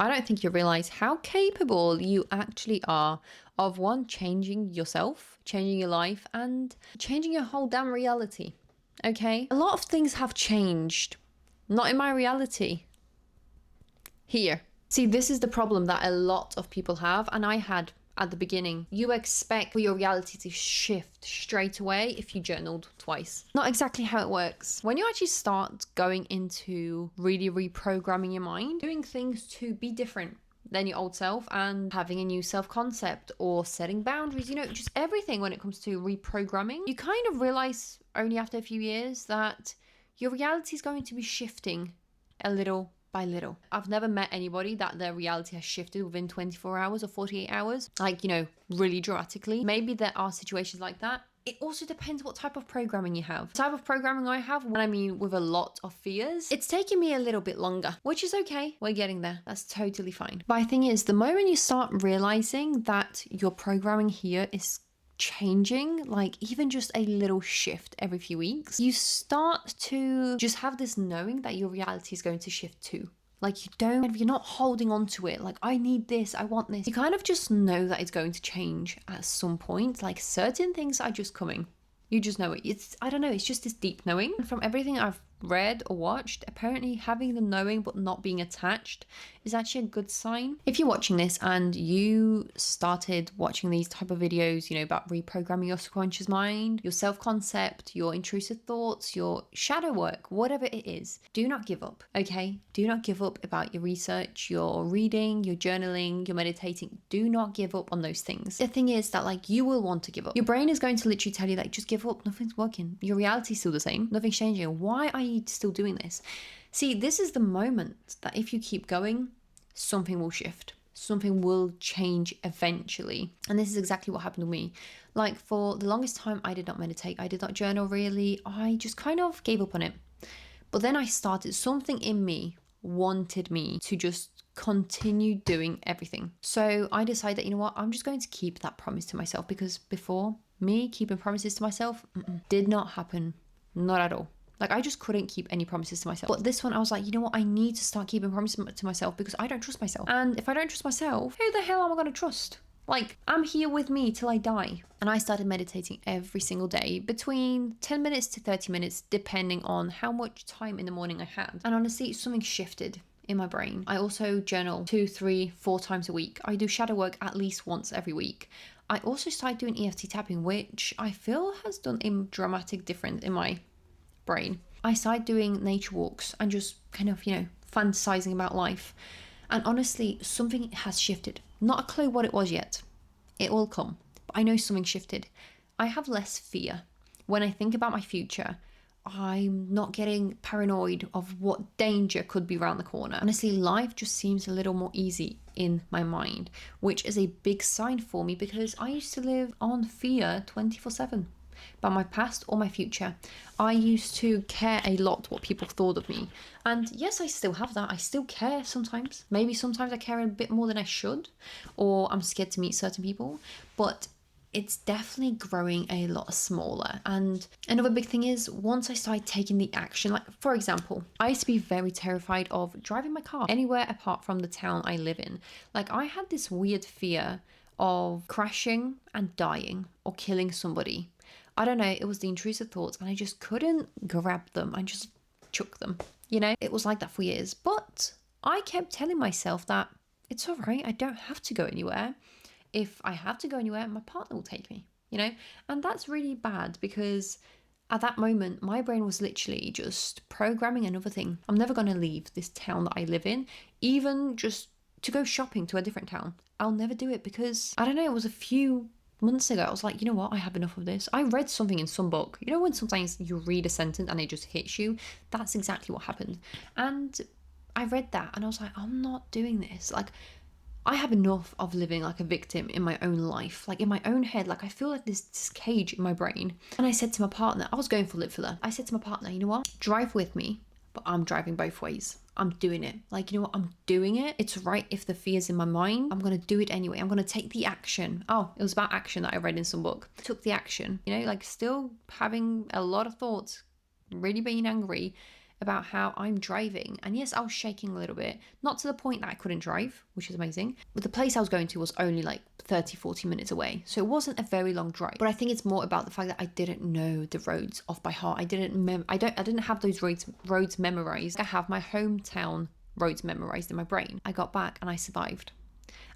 I don't think you realize how capable you actually are of one, changing yourself, changing your life, and changing your whole damn reality. Okay? A lot of things have changed. Not in my reality. Here. See, this is the problem that a lot of people have, and I had at the beginning. You expect for your reality to shift straight away if you journaled twice. Not exactly how it works. When you actually start going into really reprogramming your mind, doing things to be different than your old self and having a new self-concept or setting boundaries, just everything when it comes to reprogramming, you kind of realize only after a few years that your reality is going to be shifting a little by little. I've never met anybody that their reality has shifted within 24 hours or 48 hours, like, really dramatically. Maybe there are situations like that. It also depends what type of programming you have. The type of programming I have, when I mean with a lot of fears, it's taking me a little bit longer, which is okay. We're getting there. That's totally fine. But the thing is, the moment you start realizing that your programming here is changing, like even just a little shift every few weeks, you start to just have this knowing that your reality is going to shift too. Like you're not holding on to it. Like, I need this, I want this. You kind of just know that it's going to change at some point. Like certain things are just coming. You just know it. I don't know, it's just this deep knowing. And from everything I've read or watched, apparently having the knowing but not being attached is actually a good sign. If you're watching this and you started watching these type of videos, about reprogramming your subconscious mind, your self-concept, your intrusive thoughts, your shadow work, whatever it is, do not give up, okay? Do not give up about your research, your reading, your journaling, your meditating. Do not give up on those things. The thing is that you will want to give up. Your brain is going to literally tell you just give up, nothing's working. Your reality is still the same, nothing's changing. Why are you still doing this? See, this is the moment that if you keep going, something will shift. Something will change eventually. And this is exactly what happened to me. For the longest time, I did not meditate. I did not journal really. I just kind of gave up on it. But then I started, something in me wanted me to just continue doing everything. So I decided that, I'm just going to keep that promise to myself, because before, me keeping promises to myself did not happen. Not at all. I just couldn't keep any promises to myself. But this one, I was like, you know what? I need to start keeping promises to myself, because I don't trust myself. And if I don't trust myself, who the hell am I going to trust? I'm here with me till I die. And I started meditating every single day, between 10 minutes to 30 minutes, depending on how much time in the morning I had. And honestly, something shifted in my brain. I also journal 2, 3, 4 times a week. I do shadow work at least once every week. I also started doing EFT tapping, which I feel has done a dramatic difference in my brain. I started doing nature walks and just kind of, fantasizing about life. And honestly, something has shifted. Not a clue what it was yet. It will come. But I know something shifted. I have less fear. When I think about my future, I'm not getting paranoid of what danger could be around the corner. Honestly, life just seems a little more easy in my mind, which is a big sign for me, because I used to live on fear 24/7. About my past or my future. I used to care a lot what people thought of me. And yes, I still have that. I still care sometimes. Maybe sometimes I care a bit more than I should, or I'm scared to meet certain people. But it's definitely growing a lot smaller. And another big thing is, once I started taking the action, for example, I used to be very terrified of driving my car anywhere apart from the town I live in. I had this weird fear of crashing and dying or killing somebody. I don't know, it was the intrusive thoughts, and I just couldn't grab them and just chuck them. It was like that for years. But I kept telling myself that it's all right, I don't have to go anywhere. If I have to go anywhere, my partner will take me, And that's really bad, because at that moment, my brain was literally just programming another thing. I'm never going to leave this town that I live in, even just to go shopping to a different town. I'll never do it, because, I don't know, it was a few months ago, I was like, you know what, I have enough of this. I read something in some book. When sometimes you read a sentence and it just hits you? That's exactly what happened. And I read that and I was like, I'm not doing this. I have enough of living like a victim in my own life, in my own head. I feel like this cage in my brain. And I said to my partner, I was going for lip filler. I said to my partner, you know what, drive with me, but I'm driving both ways. I'm doing it. You know what? I'm doing it. It's right if the fear's in my mind. I'm going to do it anyway. I'm going to take the action. Oh, it was about action that I read in some book. I took the action, still having a lot of thoughts, really being angry. about how I'm driving. And yes, I was shaking a little bit, not to the point that I couldn't drive, which is amazing. But the place I was going to was only like 30, 40 minutes away. So it wasn't a very long drive. But I think it's more about the fact that I didn't know the roads off by heart. I didn't have those roads memorized. I have my hometown roads memorized in my brain. I got back and I survived.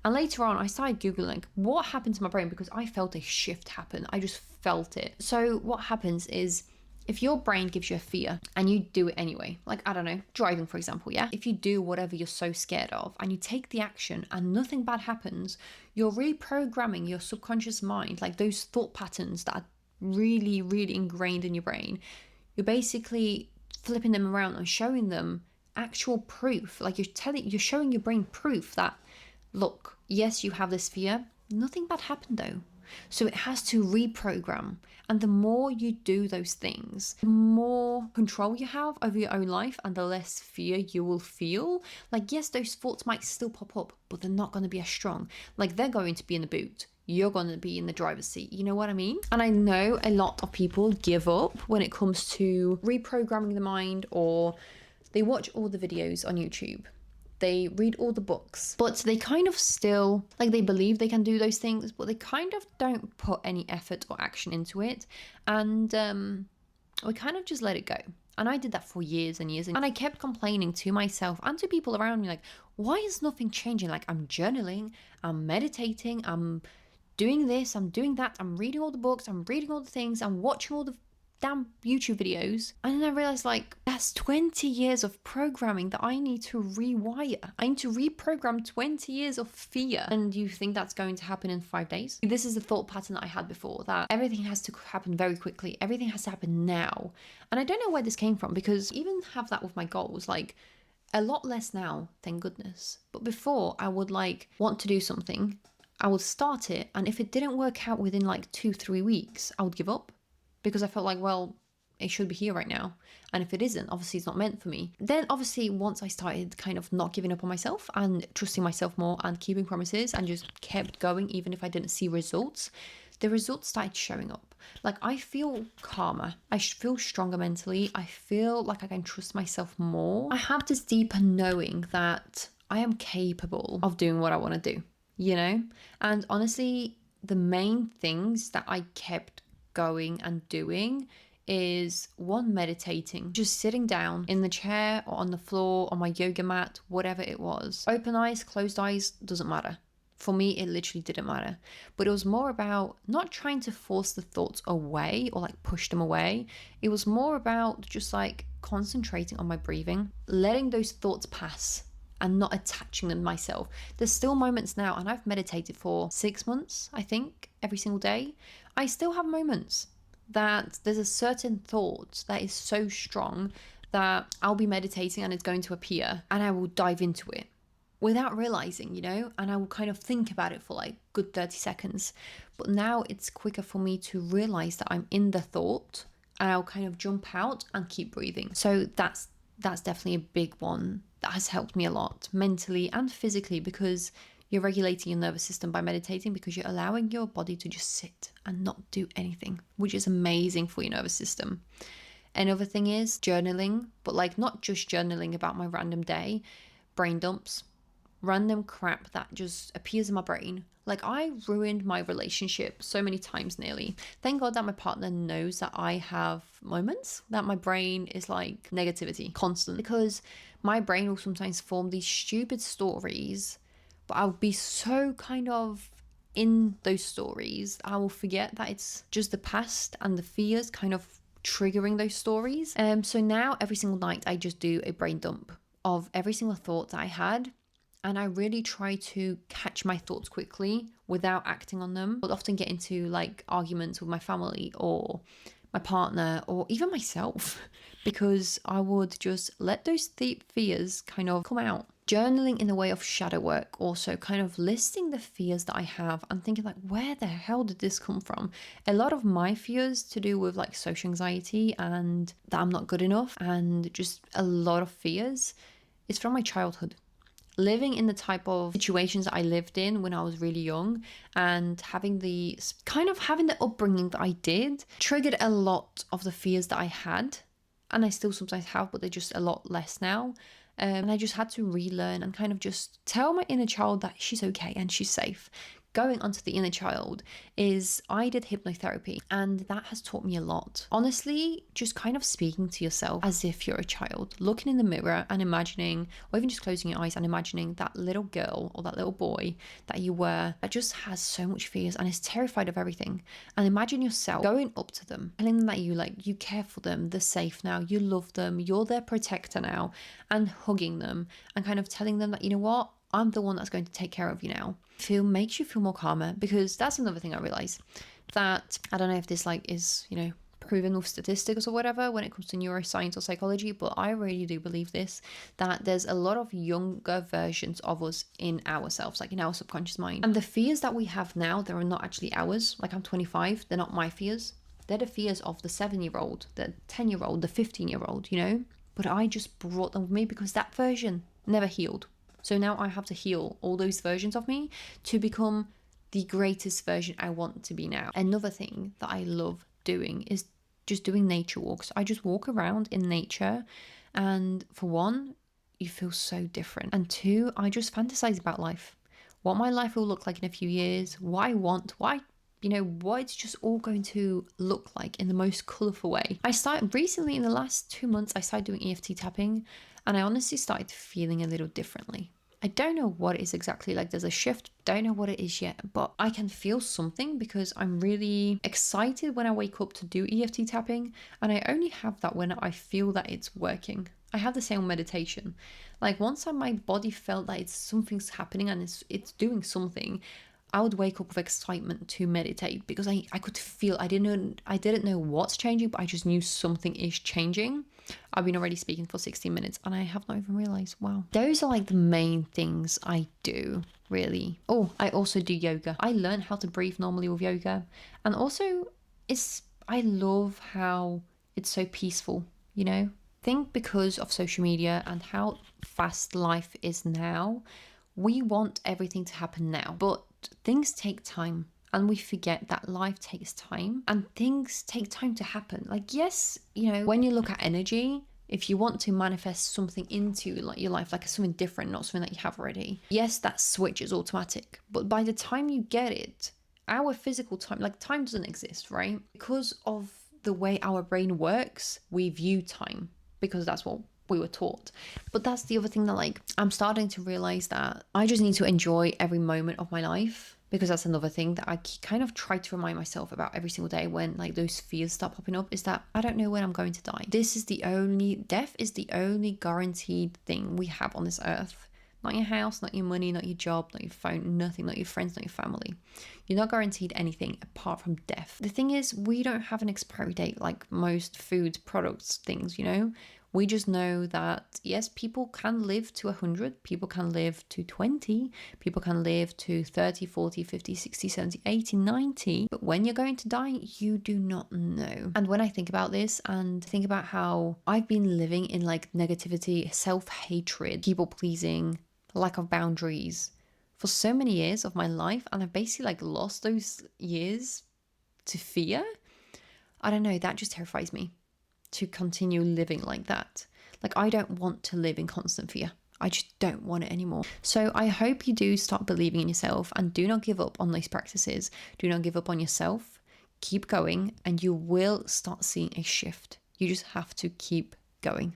And later on, I started Googling what happened to my brain because I felt a shift happen. I just felt it. So what happens is, if your brain gives you a fear and you do it anyway, like, I don't know, driving, for example, yeah? If you do whatever you're so scared of and you take the action and nothing bad happens, you're reprogramming your subconscious mind, like those thought patterns that are really, really ingrained in your brain. You're basically flipping them around and showing them actual proof. Like you're showing your brain proof that, look, yes, you have this fear. Nothing bad happened though. So it has to reprogram. And the more you do those things, the more control you have over your own life and the less fear you will feel. Like, yes, those thoughts might still pop up, but they're not going to be as strong. Like, they're going to be in the boot. You're going to be in the driver's seat. You know what I mean? And I know a lot of people give up when it comes to reprogramming the mind, or they watch all the videos on YouTube. They read all the books, but they kind of still, like, they believe they can do those things, but they kind of don't put any effort or action into it. And we kind of just let it go. And I did that for years and years. And I kept complaining to myself and to people around me, like, why is nothing changing? Like, I'm journaling, I'm meditating, I'm doing this, I'm doing that, I'm reading all the books, I'm reading all the things, I'm watching all the damn YouTube videos. And then I realized, like, that's 20 years of programming that I need to rewire. I need to reprogram 20 years of fear. And you think that's going to happen in 5 days? This is the thought pattern that I had before, that everything has to happen very quickly. Everything has to happen now. And I don't know where this came from, because I even have that with my goals, like a lot less now, thank goodness. But before, I would like want to do something, I would start it, and if it didn't work out within like 2-3 weeks, I would give up. Because I felt like, well, it should be here right now. And if it isn't, obviously it's not meant for me. Then obviously once I started kind of not giving up on myself and trusting myself more and keeping promises and just kept going, even if I didn't see results, the results started showing up. Like, I feel calmer. I feel stronger mentally. I feel like I can trust myself more. I have this deeper knowing that I am capable of doing what I want to do, you know? And honestly, the main things that I kept going and doing is, one, meditating, just sitting down in the chair or on the floor, on my yoga mat, whatever it was. Open eyes, closed eyes, doesn't matter. For me, it literally didn't matter. But it was more about not trying to force the thoughts away or like push them away. It was more about just like concentrating on my breathing, letting those thoughts pass and not attaching them myself. There's still moments now, and I've meditated for 6 months, I think, every single day. I still have moments that there's a certain thought that is so strong that I'll be meditating and it's going to appear, and I will dive into it without realizing, you know, and I will kind of think about it for like good 30 seconds. But now it's quicker for me to realize that I'm in the thought, and I'll kind of jump out and keep breathing. So that's definitely a big one that has helped me a lot mentally and physically, because you're regulating your nervous system by meditating, because you're allowing your body to just sit and not do anything, which is amazing for your nervous system. Another thing is journaling, but like not just journaling about my random day, brain dumps, random crap that just appears in my brain. Like, I ruined my relationship so many times nearly. Thank God that my partner knows that I have moments that my brain is like negativity constant, because my brain will sometimes form these stupid stories, but I'll be so kind of in those stories, I will forget that it's just the past and the fears kind of triggering those stories. So now every single night I just do a brain dump of every single thought that I had. And I really try to catch my thoughts quickly without acting on them. I'll often get into like arguments with my family or my partner or even myself, because I would just let those fears kind of come out. Journaling in the way of shadow work, also kind of listing the fears that I have and thinking like, where the hell did this come from? A lot of my fears to do with like social anxiety and that I'm not good enough, and just a lot of fears is from my childhood. Living in the type of situations that I lived in when I was really young, and having the upbringing that I did, triggered a lot of the fears that I had. And I still sometimes have, but they're just a lot less now. And I just had to relearn and kind of just tell my inner child that she's okay and she's safe. Going onto the inner child is I did hypnotherapy, and that has taught me a lot. Honestly, just kind of speaking to yourself as if you're a child, looking in the mirror and imagining, or even just closing your eyes and imagining that little girl or that little boy that you were, that just has so much fears and is terrified of everything. And imagine yourself going up to them, telling them that you care for them, they're safe now, you love them, you're their protector now, and hugging them and kind of telling them that, you know what, I'm the one that's going to take care of you now. Makes you feel more calmer, because that's another thing I realize, that I don't know if this is, proven with statistics or whatever when it comes to neuroscience or psychology, but I really do believe this, that there's a lot of younger versions of us in ourselves, in our subconscious mind. And the fears that we have now, they're not actually ours. I'm 25, they're not my fears. They're the fears of the 7-year-old, the 10-year-old, the 15-year-old, But I just brought them with me because that version never healed. So now I have to heal all those versions of me to become the greatest version I want to be now. Another thing that I love doing is just doing nature walks. I just walk around in nature, and for one, you feel so different. And two, I just fantasize about life. What my life will look like in a few years, what I want, what it's just all going to look like in the most colourful way. I started recently, in the last 2 months, I started doing EFT tapping, and I honestly started feeling a little differently. I don't know what it is exactly, there's a shift, don't know what it is yet, but I can feel something because I'm really excited when I wake up to do EFT tapping, and I only have that when I feel that it's working. I have the same on meditation. Once my body felt that something's happening and it's doing something, I would wake up with excitement to meditate, because I could feel, I didn't know what's changing, but I just knew something is changing. I've been already speaking for 16 minutes and I have not even realized. Wow. Those are the main things I do, really. Oh, I also do yoga. I learned how to breathe normally with yoga. And also, I love how it's so peaceful, I think because of social media and how fast life is now, we want everything to happen now. But things take time. And we forget that life takes time and things take time to happen. Yes, when you look at energy, if you want to manifest something into your life, something different, not something that you have already, yes, that switch is automatic. But by the time you get it, our physical time, time doesn't exist, right? Because of the way our brain works, we view time because that's what we were taught. But that's the other thing that I'm starting to realize, that I just need to enjoy every moment of my life. Because that's another thing that I kind of try to remind myself about every single day when those fears start popping up, is that I don't know when I'm going to die. Death is the only guaranteed thing we have on this earth. Not your house, not your money, not your job, not your phone, nothing, not your friends, not your family. You're not guaranteed anything apart from death. The thing is, we don't have an expiry date like most food products things, We just know that, yes, people can live to 100, people can live to 20, people can live to 30, 40, 50, 60, 70, 80, 90. But when you're going to die, you do not know. And when I think about this and think about how I've been living in negativity, self-hatred, people-pleasing, lack of boundaries for so many years of my life, and I've basically lost those years to fear, I don't know, that just terrifies me. To continue living like that. I don't want to live in constant fear. I just don't want it anymore. So I hope you do start believing in yourself and do not give up on these practices. Do not give up on yourself. Keep going and you will start seeing a shift. You just have to keep going.